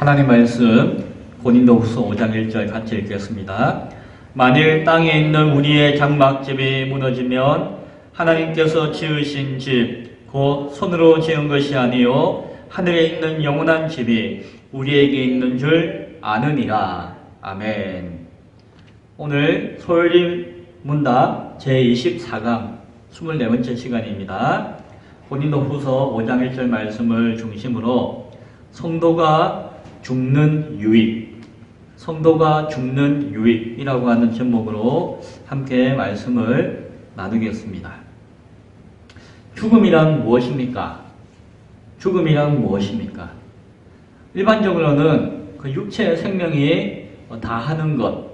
하나님 말씀 고린도후서 5장 1절 같이 읽겠습니다. 만일 땅에 있는 우리의 장막집이 무너지면 하나님께서 지으신 집 곧 손으로 지은 것이 아니요 하늘에 있는 영원한 집이 우리에게 있는 줄 아느니라. 아멘. 오늘 소요리 문답 제24강 24번째 시간입니다. 고린도후서 5장 1절 말씀을 중심으로 성도가 죽는 유익이라고 하는 제목으로 함께 말씀을 나누겠습니다. 죽음이란 무엇입니까? 일반적으로는 그 육체의 생명이 다하는 것,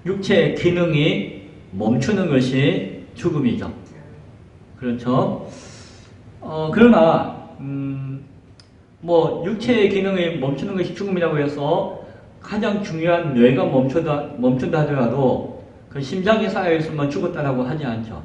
육체의 기능이 멈추는 것이 죽음이죠. 그렇죠? 그러나 육체의 기능이 멈추는 것이 죽음이라고 해서 가장 중요한 뇌가 멈춘다 하더라도 그 심장이 쌓여있으면 죽었다라고 하지 않죠.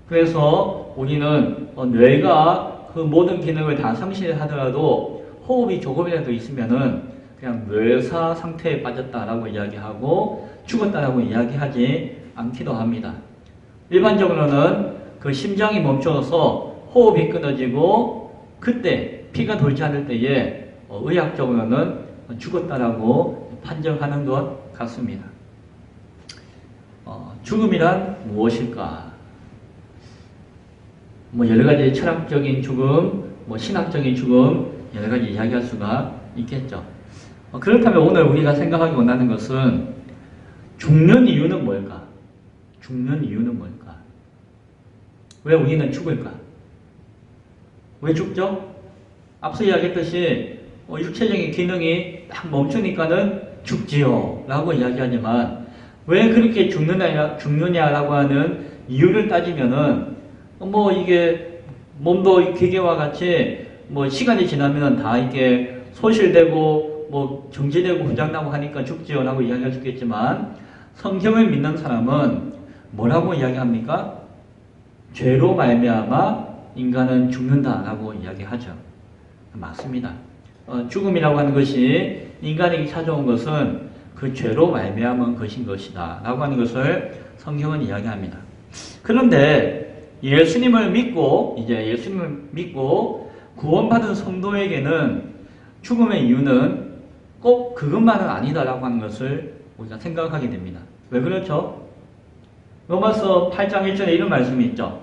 그래서 우리는 뇌가 그 모든 기능을 다 상실하더라도 호흡이 조금이라도 있으면은 그냥 뇌사 상태에 빠졌다라고 이야기하고 죽었다라고 이야기하지 않기도 합니다. 일반적으로는 그 심장이 멈춰서 호흡이 끊어지고 그때 피가 돌지 않을 때에 의학적으로는 죽었다라고 판정하는 것 같습니다. 죽음이란 무엇일까? 여러 가지 철학적인 죽음, 신학적인 죽음, 여러 가지 이야기할 수가 있겠죠. 그렇다면 오늘 우리가 생각하기 원하는 것은 죽는 이유는 뭘까? 왜 우리는 죽을까? 왜 죽죠? 앞서 이야기했듯이 육체적인 기능이 딱 멈추니까는 죽지요 라고 이야기하지만 왜 그렇게 죽느냐라고 하는 이유를 따지면은 이게 몸도 기계와 같이 시간이 지나면 다 이게 소실되고 정지되고 고장나고 하니까 죽지요 라고 이야기할 수 있겠지만 성경을 믿는 사람은 뭐라고 이야기합니까? 죄로 말미암아 인간은 죽는다라고 이야기하죠. 맞습니다. 죽음이라고 하는 것이 인간에게 찾아온 것은 그 죄로 말미암은 것인 것이다 라고 하는 것을 성경은 이야기합니다. 그런데 예수님을 믿고 구원받은 성도에게는 죽음의 이유는 꼭 그것만은 아니다라고 하는 것을 우리가 생각하게 됩니다. 왜 그렇죠? 로마서 8장 1절에 이런 말씀이 있죠.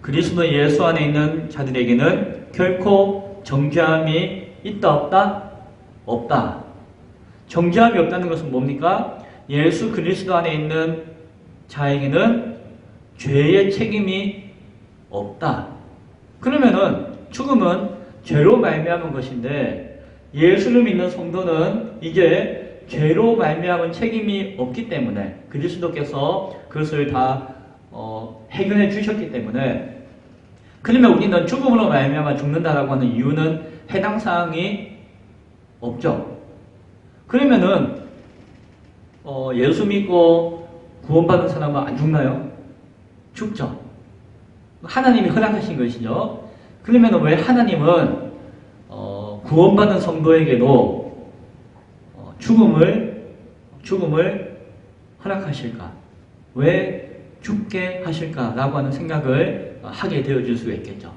그리스도 예수 안에 있는 자들에게는 결코 정죄함이 있다 없다? 없다. 정죄함이 없다는 것은 뭡니까? 예수 그리스도 안에 있는 자에게는 죄의 책임이 없다. 그러면은 죽음은 죄로 말미암은 것인데 예수를 믿는 성도는 이제 죄로 말미암은 책임이 없기 때문에 그리스도께서 그것을 다 해결해 주셨기 때문에 그러면 우리는 죽음으로 말미암아 죽는다라고 하는 이유는 해당 사항이 없죠. 그러면은 예수 믿고 구원받은 사람은 안 죽나요? 죽죠. 하나님이 허락하신 것이죠. 그러면 왜 하나님은 구원받은 성도에게도 죽음을 허락하실까? 왜 죽게 하실까라고 하는 생각을 하게 되어줄 수가 있겠죠.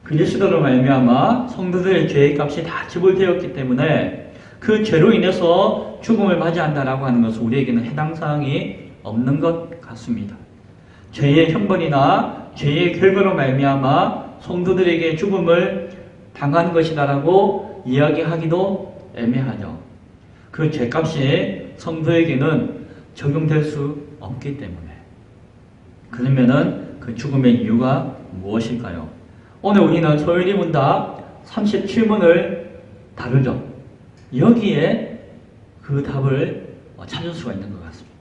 그리스도로 말미암아 성도들의 죄의 값이 다 지불되었기 때문에 그 죄로 인해서 죽음을 맞이한다라고 하는 것은 우리에게는 해당 사항이 없는 것 같습니다. 죄의 형벌이나 죄의 결과로 말미암아 성도들에게 죽음을 당한 것이다라고 이야기하기도 애매하죠. 그 죄값이 성도에게는 적용될 수 없기 때문에. 그러면은 그 죽음의 이유가 무엇일까요? 오늘 우리는 소요리 문답 37문을 다루죠. 여기에 그 답을 찾을 수가 있는 것 같습니다.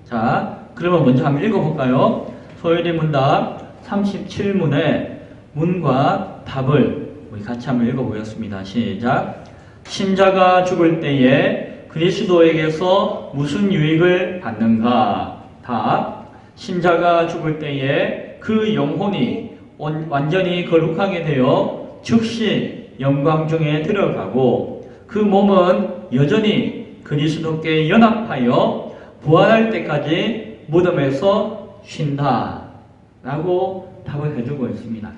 자, 그러면 먼저 한번 읽어볼까요? 소요리 문답 37문의 문과 답을 우리 같이 한번 읽어보겠습니다. 시작. 신자가 죽을 때에 그리스도에게서 무슨 유익을 받는가? 답. 신자가 죽을 때에 그 영혼이 완전히 거룩하게 되어 즉시 영광 중에 들어가고 그 몸은 여전히 그리스도께 연합하여 부활할 때까지 무덤에서 쉰다 라고 답을 해주고 있습니다.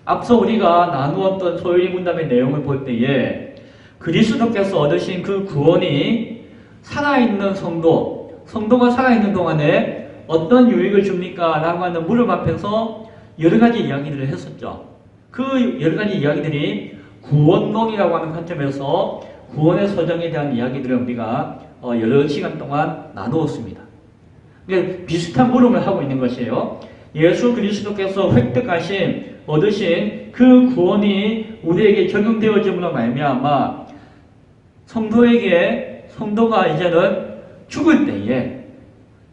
앞서 우리가 나누었던 소유리 문답의 내용을 볼 때에 그리스도께서 얻으신 그 구원이 살아있는 성도가 살아있는 동안에 어떤 유익을 줍니까? 라고 하는 물음 앞에서 여러 가지 이야기들을 했었죠. 그 여러 가지 이야기들이 구원론이라고 하는 관점에서 구원의 서정에 대한 이야기들을 우리가 여러 시간 동안 나누었습니다. 비슷한 물음을 하고 있는 것이에요. 예수 그리스도께서 획득하신, 얻으신 그 구원이 우리에게 적용되어짐으로 말미암아 성도가 이제는 죽을 때에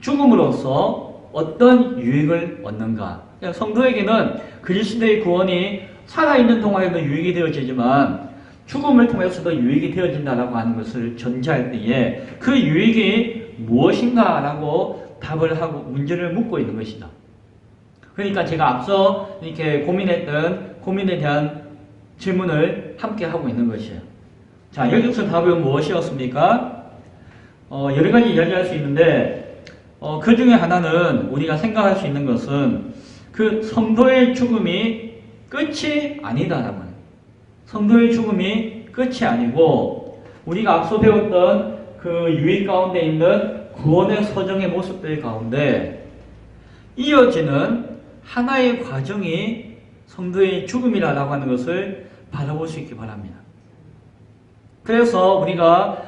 죽음으로써 어떤 유익을 얻는가. 그러니까 성도에게는 그리스도의 구원이 살아있는 동안에도 유익이 되어지지만 죽음을 통해서도 유익이 되어진다라고 하는 것을 전제할 때에 그 유익이 무엇인가라고 답을 하고 문제를 묻고 있는 것이죠. 그러니까 제가 앞서 이렇게 고민했던 고민에 대한 질문을 함께 하고 있는 것이에요. 자, 여기서 답은 무엇이었습니까? 여러 가지 이야기할 수 있는데 그 중에 하나는 우리가 생각할 수 있는 것은 그 성도의 죽음이 끝이 아니다라는 거예요. 성도의 죽음이 끝이 아니고 우리가 앞서 배웠던 그 유익 가운데 있는 구원의 서정의 모습들 가운데 이어지는 하나의 과정이 성도의 죽음이라고 하는 것을 바라볼 수 있기 바랍니다. 그래서 우리가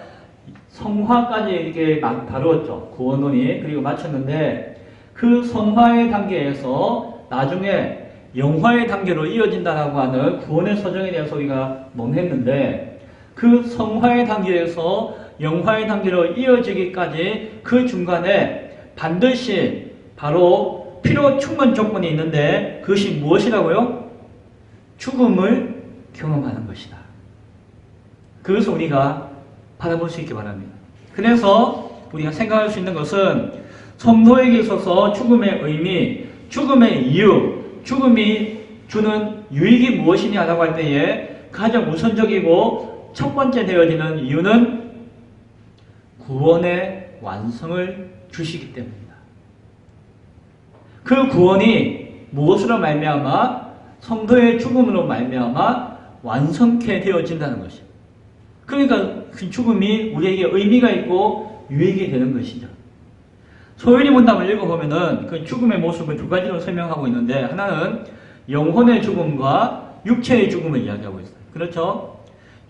성화까지 이렇게 다루었죠. 구원론이. 그리고 마쳤는데 그 성화의 단계에서 나중에 영화의 단계로 이어진다라고 하는 구원의 서정에 대해서 우리가 논했는데 그 성화의 단계에서 영화의 단계로 이어지기까지 그 중간에 반드시 바로 필요 충분 조건이 있는데 그것이 무엇이라고요? 죽음을 경험하는 것이다. 그것을 우리가 바라볼 수 있기 바랍니다. 그래서 우리가 생각할 수 있는 것은 성도에게 있어서 죽음의 의미, 죽음의 이유, 죽음이 주는 유익이 무엇이냐라고 할 때에 가장 우선적이고 첫 번째 되어지는 이유는 구원의 완성을 주시기 때문입니다. 그 구원이 무엇으로 말미암아 성도의 죽음으로 말미암아 완성케 되어진다는 것이에요. 그러니까 그 죽음이 우리에게 의미가 있고 유익이 되는 것이죠. 소유리 문답을 읽어보면은 그 죽음의 모습을 두 가지로 설명하고 있는데 하나는 영혼의 죽음과 육체의 죽음을 이야기하고 있어요. 그렇죠?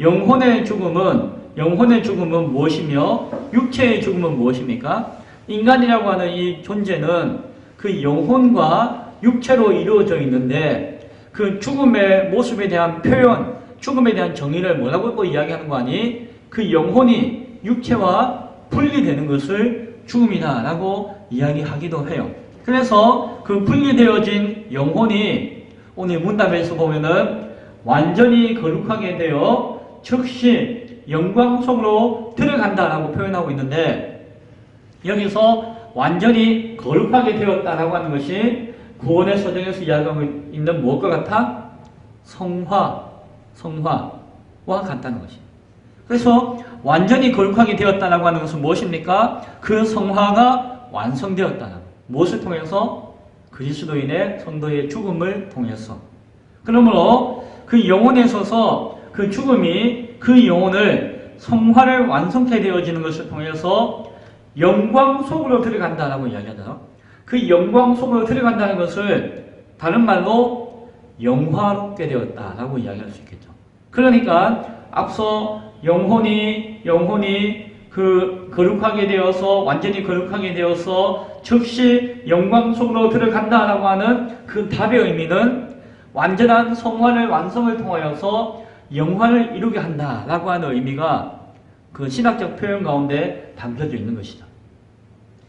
영혼의 죽음은 무엇이며 육체의 죽음은 무엇입니까? 인간이라고 하는 이 존재는 그 영혼과 육체로 이루어져 있는데 그 죽음의 모습에 대한 표현, 죽음에 대한 정의를 뭐라고 또 이야기하는 거 아니? 그 영혼이 육체와 분리되는 것을 죽음이다라고 이야기하기도 해요. 그래서 그 분리되어진 영혼이 오늘 문답에서 보면은 완전히 거룩하게 되어 즉시 영광 속으로 들어간다라고 표현하고 있는데 여기서 완전히 거룩하게 되었다라고 하는 것이 구원의 서정에서 이야기하고 있는 무엇과 같아? 성화와 같다는 것이. 그래서 완전히 거룩하게 되었다라고 하는 것은 무엇입니까? 그 성화가 완성되었다. 무엇을 통해서? 그리스도인의 성도의 죽음을 통해서. 그러므로 그 영혼에 있어서 그 죽음이 그 영혼을 성화를 완성케 되어지는 것을 통해서 영광 속으로 들어간다라고 이야기하잖아요. 그 영광 속으로 들어간다는 것을 다른 말로 영화롭게 되었다라고 이야기할 수 있겠죠. 그러니까 앞서 영혼이 그 거룩하게 되어서 완전히 거룩하게 되어서 즉시 영광 속으로 들어간다라고 하는 그 답의 의미는 완전한 성화를 완성을 통하여서 영화를 이루게 한다라고 하는 의미가 그 신학적 표현 가운데 담겨져 있는 것이죠.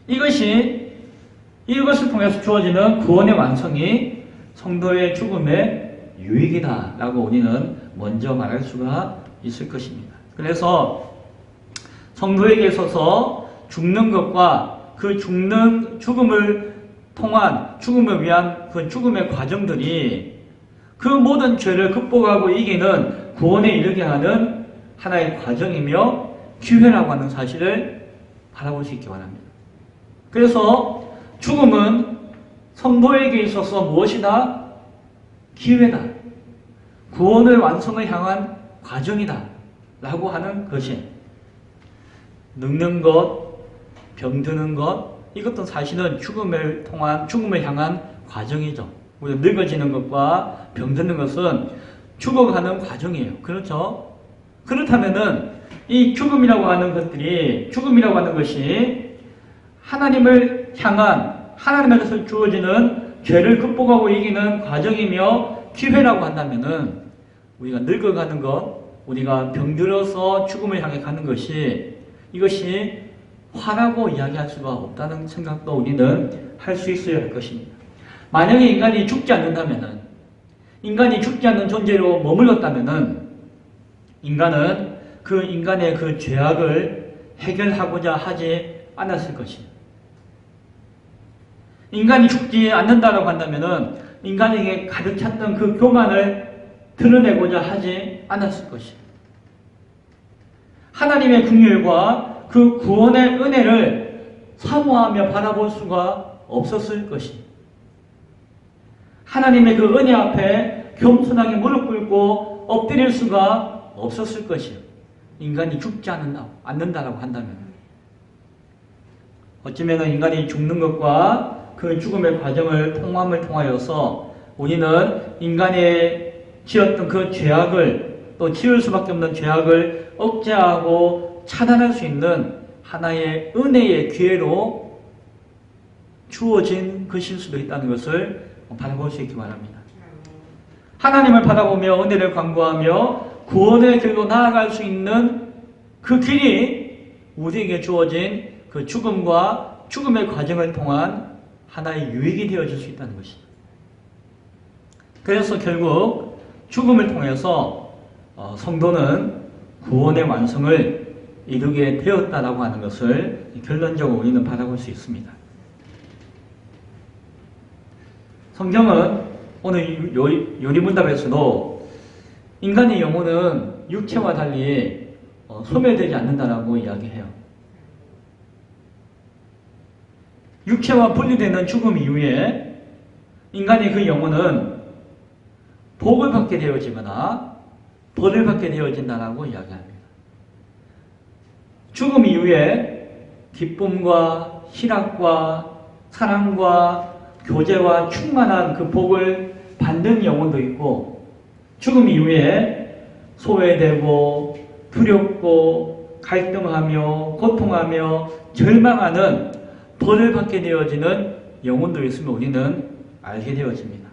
이것을 통해서 주어지는 구원의 완성이 성도의 죽음의 유익이다라고 우리는 먼저 말할 수가 있을 것입니다. 그래서 성도에게 있어서 죽는 것과 그 죽음을 통한 죽음을 위한 그 죽음의 과정들이 그 모든 죄를 극복하고 이기는 구원에 이르게 하는 하나의 과정이며 기회라고 하는 사실을 바라볼 수 있기 바랍니다. 그래서 죽음은 성도에게 있어서 무엇이다? 기회다. 구원을 완성을 향한 과정이다. 라고 하는 것이 늙는 것, 병드는 것, 이것도 사실은 죽음을 향한 과정이죠. 우리가 늙어지는 것과 병드는 것은 죽어가는 과정이에요. 그렇죠? 그렇다면은 이 죽음이라고 하는 것이 하나님을 향한 하나님에서 주어지는 죄를 극복하고 이기는 과정이며 기회라고 한다면은 우리가 늙어가는 것, 우리가 병들어서 죽음을 향해 가는 것이 이것이 화라고 이야기할 수가 없다는 생각도 우리는 할 수 있어야 할 것입니다. 만약에 인간이 죽지 않는다면은, 인간이 죽지 않는 존재로 머물렀다면은 인간은 그 인간의 그 죄악을 해결하고자 하지 않았을 것입니다. 인간이 죽지 않는다라고 한다면은 인간에게 가득 찼던 그 교만을 드러내고자 하지 않았을 것입니다. 하나님의 긍휼과 그 구원의 은혜를 사모하며 바라볼 수가 없었을 것입니다. 하나님의 그 은혜 앞에 겸손하게 무릎 꿇고 엎드릴 수가 없었을 것이에요. 인간이 죽지 않는다라고 한다면. 어쩌면 인간이 죽는 것과 그 죽음의 과정을 통함을 통하여서 우리는 인간의 지었던 그 죄악을, 또 지을 수밖에 없는 죄악을 억제하고 차단할 수 있는 하나의 은혜의 기회로 주어진 것일 수도 있다는 것을 바라볼 수 있기 바랍니다. 하나님을 바라보며 은혜를 간구하며 구원의 길로 나아갈 수 있는 그 길이 우리에게 주어진 그 죽음과 죽음의 과정을 통한 하나의 유익이 되어질 수 있다는 것입니다. 그래서 결국 죽음을 통해서 성도는 구원의 완성을 이루게 되었다라고 하는 것을 결론적으로 우리는 바라볼 수 있습니다. 성경은 오늘 요리문답에서도 인간의 영혼은 육체와 달리 소멸되지 않는다라고 이야기해요. 육체와 분리되는 죽음 이후에 인간의 그 영혼은 복을 받게 되어지거나 벌을 받게 되어진다라고 이야기합니다. 죽음 이후에 기쁨과 희락과 사랑과 교제와 충만한 그 복을 받는 영혼도 있고, 죽음 이후에 소외되고 두렵고 갈등하며 고통하며 절망하는 벌을 받게 되어지는 영혼도 있음을 우리는 알게 되어집니다.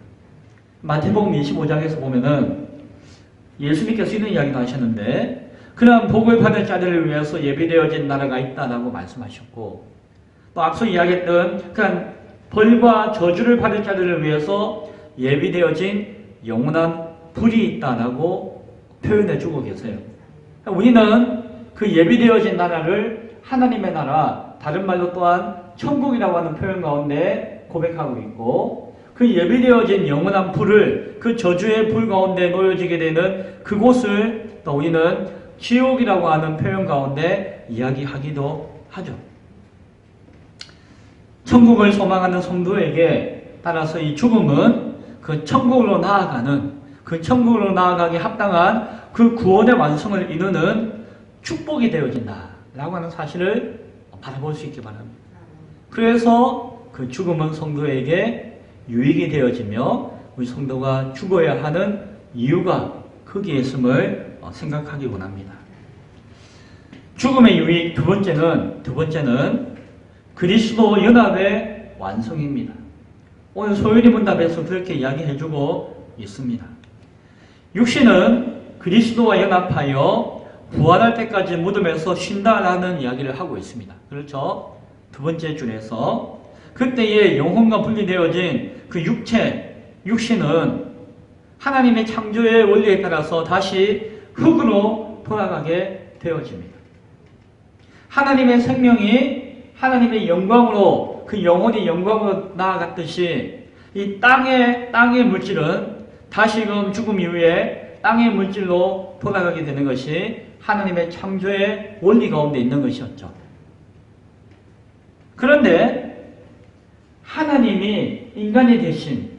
마태복음 25장에서 보면은 예수님께서 이런 이야기도 하셨는데, 그러한 복을 받을 자들을 위해서 예비되어진 나라가 있다라고 말씀하셨고, 또 앞서 이야기했던 그런 벌과 저주를 받을 자들을 위해서 예비되어진 영원한 불이 있다라고 표현해 주고 계세요. 우리는 그 예비되어진 나라를 하나님의 나라, 다른 말로 또한 천국이라고 하는 표현 가운데 고백하고 있고, 그 예비되어진 영원한 불을, 그 저주의 불 가운데 놓여지게 되는 그곳을 또 우리는 지옥이라고 하는 표현 가운데 이야기하기도 하죠. 천국을 소망하는 성도에게 따라서 이 죽음은 그 천국으로 나아가는, 그 천국으로 나아가기 합당한 그 구원의 완성을 이루는 축복이 되어진다라고 하는 사실을 바라볼 수 있기 바랍니다. 그래서 그 죽음은 성도에게 유익이 되어지며 우리 성도가 죽어야 하는 이유가 거기에 있음을 생각하기 원합니다. 죽음의 유익 두 번째는 그리스도 연합의 완성입니다. 오늘 소요리 문답에서 그렇게 이야기해주고 있습니다. 육신은 그리스도와 연합하여 부활할 때까지 무덤에서 쉰다라는 이야기를 하고 있습니다. 그렇죠? 두 번째 줄에서 그때의 영혼과 분리되어진 그 육신은 하나님의 창조의 원리에 따라서 다시 흙으로 돌아가게 되어집니다. 하나님의 생명이 하나님의 영광으로 그 영혼이 영광으로 나아갔듯이 이 땅의 물질은 다시금 죽음 이후에 땅의 물질로 돌아가게 되는 것이 하나님의 창조의 원리 가운데 있는 것이었죠. 그런데 하나님이 인간이 되신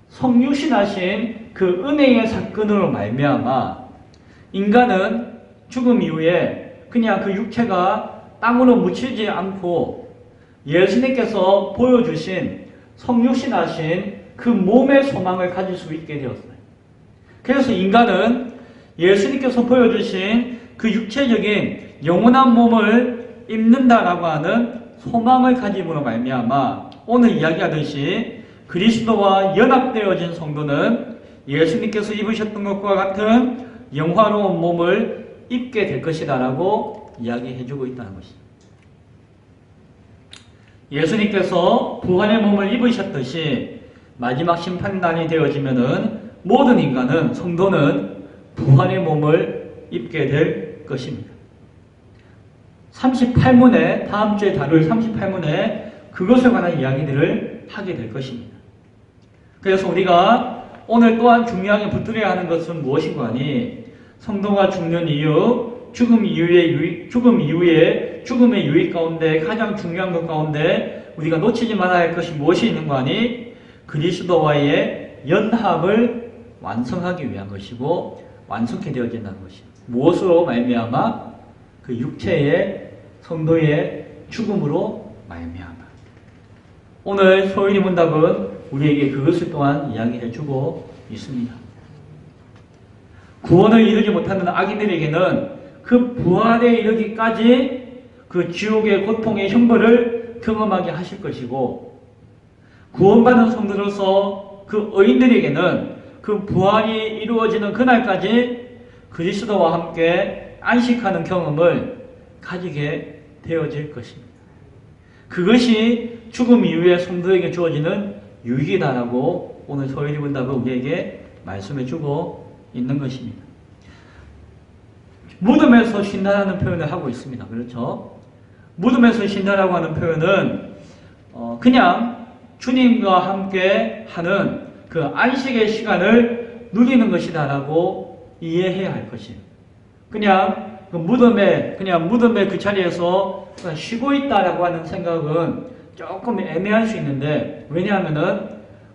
성육신하신 그 은혜의 사건으로 말미암아 인간은 죽음 이후에 그냥 그 육체가 땅으로 묻히지 않고 예수님께서 보여주신 성육신하신 그 몸의 소망을 가질 수 있게 되었어요. 그래서 인간은 예수님께서 보여주신 그 육체적인 영원한 몸을 입는다라고 하는 소망을 가짐으로 말미암아 오늘 이야기하듯이 그리스도와 연합되어진 성도는 예수님께서 입으셨던 것과 같은 영화로운 몸을 입게 될 것이다 라고 이야기해주고 있다는 것입니다. 예수님께서 부활의 몸을 입으셨듯이 마지막 심판날이 되어지면은 모든 인간은, 성도는 부활의 몸을 입게 될 것입니다. 38문에, 다음 주에 다룰 38문에 그것에 관한 이야기들을 하게 될 것입니다. 그래서 우리가 오늘 또한 중요하게 붙들어야 하는 것은 무엇인가 하니, 성도가 죽는 이유, 죽음 이후의 죽음의 유익 가운데 가장 중요한 것 가운데 우리가 놓치지 말아야 할 것이 무엇이 있는가 하니, 그리스도와의 연합을 완성하기 위한 것이고 완성케 되어진다는 것입니다. 무엇으로 말미암아? 그 육체의 성도의 죽음으로 말미암아. 오늘 소인의 문답은 우리에게 그것을 또한 이야기해주고 있습니다. 구원을 이루지 못하는 악인들에게는 그 부활에 이르기까지 그 지옥의 고통의 형벌을 경험하게 하실 것이고, 구원받은 성도로서 그 의인들에게는 그 부활이 이루어지는 그날까지 그리스도와 함께 안식하는 경험을 가지게 되어질 것입니다. 그것이 죽음 이후에 성도에게 주어지는 유익이다라고 오늘 소일이 문답을 우리에게 말씀해주고 있는 것입니다. 무덤에서 쉰다라는 표현을 하고 있습니다. 그렇죠? 무덤에서 쉰다라고 하는 표현은 그냥 주님과 함께 하는 그 안식의 시간을 누리는 것이다라고 이해해야 할 것이에요. 그냥 무덤에 그 자리에서 쉬고 있다라고 하는 생각은 조금 애매할 수 있는데, 왜냐하면은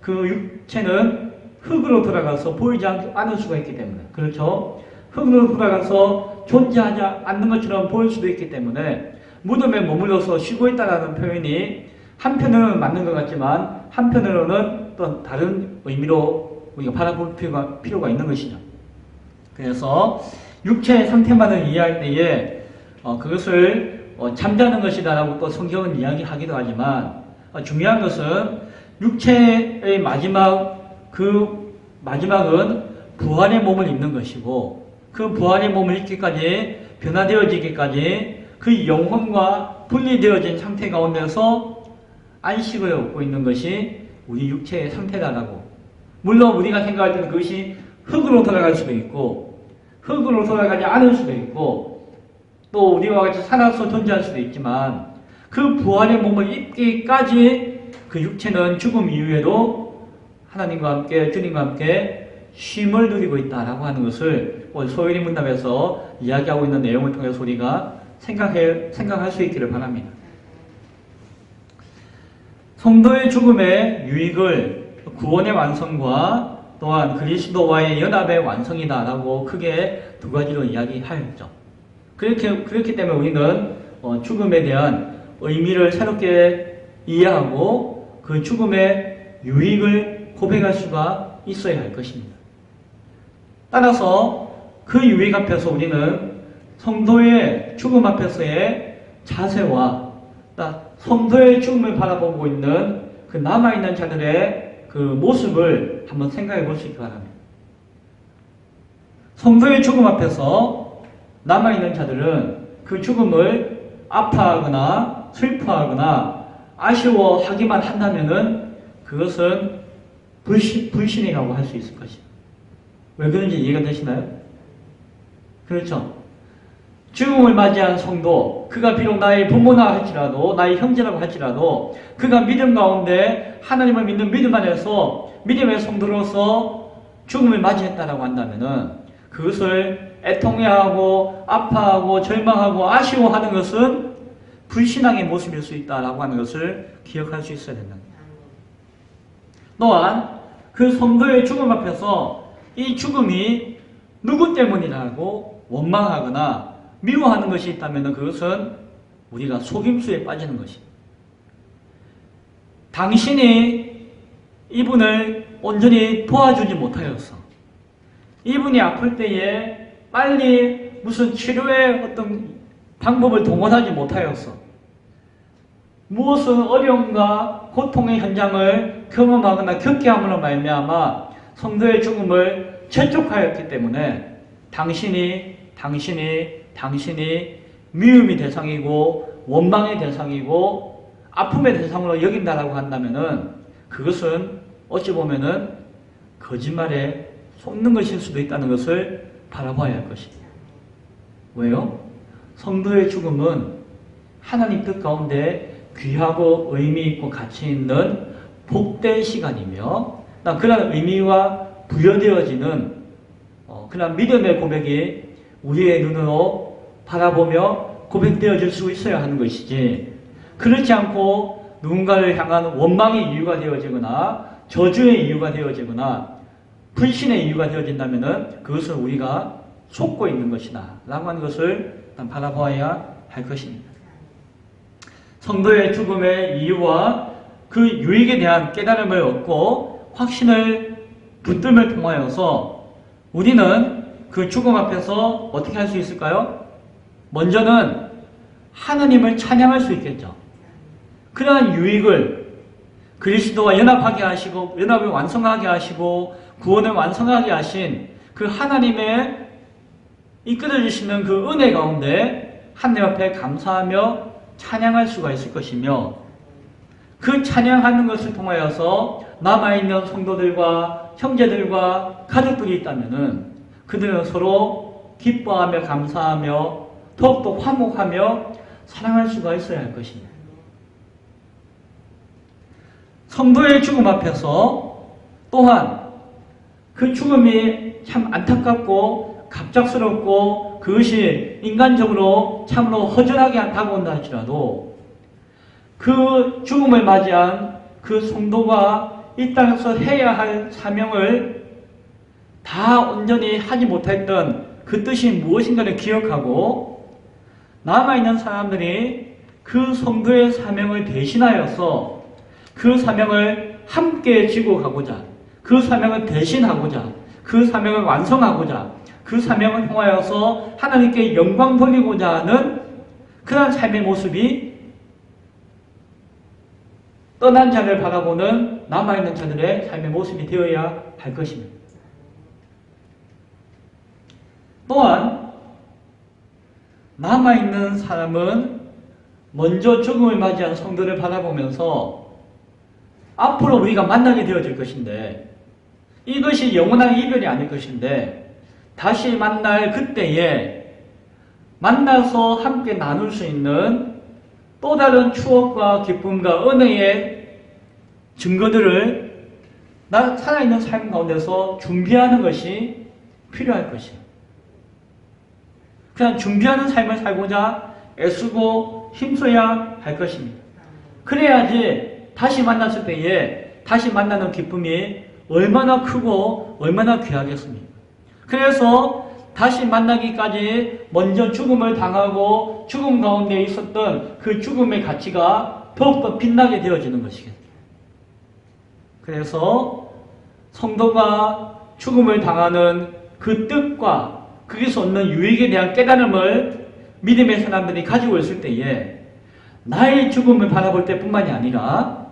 그 육체는 흙으로 돌아가서 보이지 않을 수가 있기 때문에, 그렇죠? 흙으로 돌아가서 존재하지 않는 것처럼 보일 수도 있기 때문에 무덤에 머물러서 쉬고 있다라는 표현이 한편으로는 맞는 것 같지만 한편으로는 또 다른 의미로 우리가 바라볼 필요가 있는 것이죠. 그래서 육체의 상태만을 이해할 때에 그것을 잠자는 것이다라고 또 성경은 이야기하기도 하지만, 중요한 것은 육체의 마지막은 부활의 몸을 입는 것이고, 그 부활의 몸을 입기까지, 변화되어지기까지 그 영혼과 분리되어진 상태 가운데서 안식을 얻고 있는 것이 우리 육체의 상태다라고. 물론 우리가 생각할 때는 그것이 흙으로 돌아갈 수도 있고 흙으로 돌아가지 않을 수도 있고 또 우리와 같이 살아서 존재할 수도 있지만, 그 부활의 몸을 입기까지 그 육체는 죽음 이후에도 하나님과 함께, 주님과 함께 쉼을 누리고 있다라고 하는 것을 오늘 소일이 문답에서 이야기하고 있는 내용을 통해서 우리가 생각할 수 있기를 바랍니다. 성도의 죽음의 유익을 구원의 완성과 또한 그리스도와의 연합의 완성이다라고 크게 두 가지로 이야기하였죠. 그렇기 때문에 우리는 죽음에 대한 의미를 새롭게 이해하고 그 죽음의 유익을 고백할 수가 있어야 할 것입니다. 따라서 그 유익 앞에서 우리는 성도의 죽음 앞에서의 자세와 성도의 죽음을 바라보고 있는 그 남아있는 자들의 그 모습을 한번 생각해 볼 수 있기 바랍니다. 성도의 죽음 앞에서 남아있는 자들은 그 죽음을 아파하거나 슬퍼하거나 아쉬워하기만 한다면은 그것은 불신이라고 할 수 있을 것입니다. 왜 그런지 이해가 되시나요? 그렇죠. 죽음을 맞이한 성도, 그가 비록 나의 부모나 할지라도, 나의 형제라고 할지라도, 그가 믿음 가운데 하나님을 믿는 믿음 안에서 믿음의 성도로서 죽음을 맞이했다라고 한다면은 그것을 애통해하고 아파하고 절망하고 아쉬워하는 것은 불신앙의 모습일 수 있다라고 하는 것을 기억할 수 있어야 된다. 또한 그 성도의 죽음 앞에서 이 죽음이 누구 때문이라고 원망하거나 미워하는 것이 있다면 그것은 우리가 속임수에 빠지는 것입니다. 당신이 이분을 온전히 도와주지 못하였어. 이분이 아플 때에 빨리 무슨 치료의 어떤 방법을 동원하지 못하였어. 무엇은 어려움과 고통의 현장을 경험하거나 겪게 함으로 말미암아 성도의 죽음을 재촉하였기 때문에 당신이 미움의 대상이고 원망의 대상이고 아픔의 대상으로 여긴다라고 한다면은 그것은 어찌 보면은 거짓말에 속는 것일 수도 있다는 것을 바라봐야 할 것입니다. 왜요? 성도의 죽음은 하나님 뜻 가운데 귀하고 의미 있고 가치 있는 복된 시간이며 그런 의미와 부여되어지는 그런 믿음의 고백이 우리의 눈으로 바라보며 고백되어질 수 있어야 하는 것이지, 그렇지 않고 누군가를 향한 원망의 이유가 되어지거나 저주의 이유가 되어지거나 불신의 이유가 되어진다면 그것을 우리가 속고 있는 것이다 라고 하는 것을 바라봐야 할 것입니다. 성도의 죽음의 이유와 그 유익에 대한 깨달음을 얻고 확신을 붙듦을 통하여서 우리는 그 죽음 앞에서 어떻게 할 수 있을까요? 먼저는 하나님을 찬양할 수 있겠죠. 그러한 유익을 그리스도와 연합하게 하시고 연합을 완성하게 하시고 구원을 완성하게 하신 그 하나님의 이끌어 주시는 그 은혜 가운데 하나님 앞에 감사하며 찬양할 수가 있을 것이며, 그 찬양하는 것을 통하여서 남아있는 성도들과 형제들과 가족들이 있다면은 그들은 서로 기뻐하며 감사하며 더욱더 화목하며 사랑할 수가 있어야 할 것입니다. 성도의 죽음 앞에서 또한 그 죽음이 참 안타깝고 갑작스럽고 그것이 인간적으로 참으로 허전하게 다가온다 할지라도 그 죽음을 맞이한 그 성도가 이 땅에서 해야 할 사명을 다 온전히 하지 못했던 그 뜻이 무엇인가를 기억하고 남아있는 사람들이 그 성도의 사명을 대신하여서 그 사명을 함께 지고 가고자, 그 사명을 대신하고자, 그 사명을 완성하고자, 그 사명을 통하여서 하나님께 영광 돌리고자 하는 그런 삶의 모습이 떠난 자를 바라보는 남아있는 자들의 삶의 모습이 되어야 할 것입니다. 또한 남아있는 사람은 먼저 죽음을 맞이한 성도를 바라보면서 앞으로 우리가 만나게 되어질 것인데, 이것이 영원한 이별이 아닐 것인데 다시 만날 그때에 만나서 함께 나눌 수 있는 또 다른 추억과 기쁨과 은혜의 증거들을 살아있는 삶 가운데서 준비하는 것이 필요할 것이에요. 그냥 준비하는 삶을 살고자 애쓰고 힘써야 할 것입니다. 그래야지 다시 만났을 때에 다시 만나는 기쁨이 얼마나 크고 얼마나 귀하겠습니까? 그래서 다시 만나기까지 먼저 죽음을 당하고 죽음 가운데 있었던 그 죽음의 가치가 더욱더 빛나게 되어지는 것이겠죠. 그래서 성도가 죽음을 당하는 그 뜻과 거기서 얻는 유익에 대한 깨달음을 믿음의 사람들이 가지고 있을 때에 나의 죽음을 바라볼 때뿐만이 아니라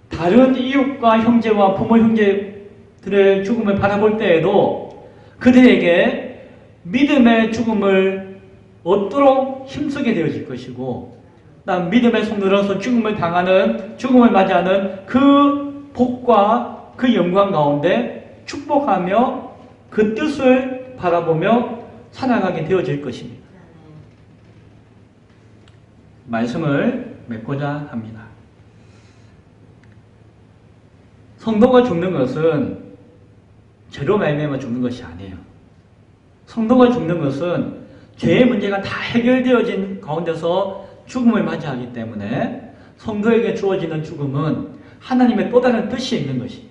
다른 이웃과 형제와 부모 형제들의 죽음을 바라볼 때에도 그들에게 믿음의 죽음을 얻도록 힘쓰게 되어질 것이고, 믿음의 성도로서 죽음을 맞이하는 그 복과 그 영광 가운데 축복하며 그 뜻을 바라보며 살아가게 되어질 것입니다. 말씀을 맺고자 합니다. 성도가 죽는 것은 죄로 말미암아 죽는 것이 아니에요. 성도가 죽는 것은 죄의 문제가 다 해결되어진 가운데서 죽음을 맞이하기 때문에 성도에게 주어지는 죽음은 하나님의 또 다른 뜻이 있는 것이.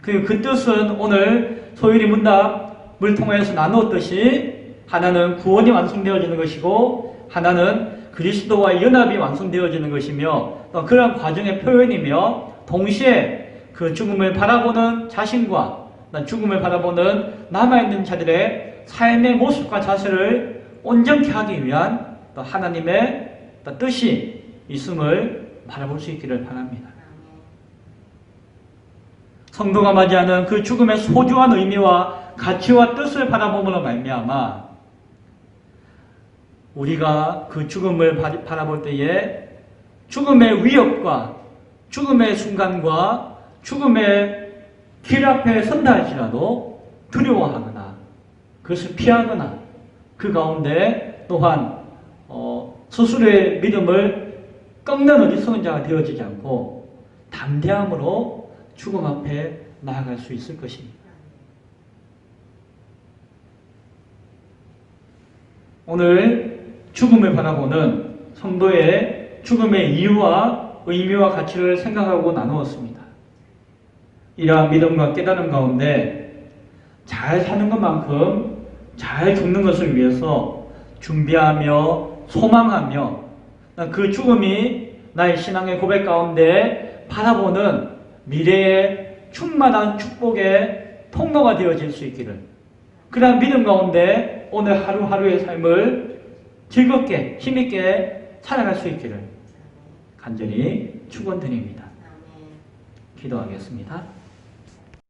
그리고 그 뜻은 오늘 소율이 문답을 통해서 나누었듯이 하나는 구원이 완성되어지는 것이고 하나는 그리스도와의 연합이 완성되어지는 것이며 또 그러한 과정의 표현이며 동시에 그 죽음을 바라보는 자신과 죽음을 바라보는 남아있는 자들의 삶의 모습과 자세를 온전케 하기 위한 또 하나님의 또 뜻이 있음을 바라볼 수 있기를 바랍니다. 성도가 맞이하는 그 죽음의 소중한 의미와 가치와 뜻을 바라봄으로 말미암아 우리가 그 죽음을 바라볼 때에 죽음의 위협과 죽음의 순간과 죽음의 길 앞에 선다 할지라도 두려워하거나 그것을 피하거나 그 가운데 또한 스스로의 믿음을 꺾는 어리석은 자가 되어지지 않고 담대함으로 죽음 앞에 나아갈 수 있을 것입니다. 오늘 죽음을 바라보는 성도의 죽음의 이유와 의미와 가치를 생각하고 나누었습니다. 이러한 믿음과 깨달음 가운데 잘 사는 것만큼 잘 죽는 것을 위해서 준비하며 소망하며 그 죽음이 나의 신앙의 고백 가운데 바라보는 미래의 충만한 축복의 통로가 되어질 수 있기를, 그러한 믿음 가운데 오늘 하루하루의 삶을 즐겁게 힘있게 살아갈 수 있기를 간절히 축원드립니다. 기도하겠습니다.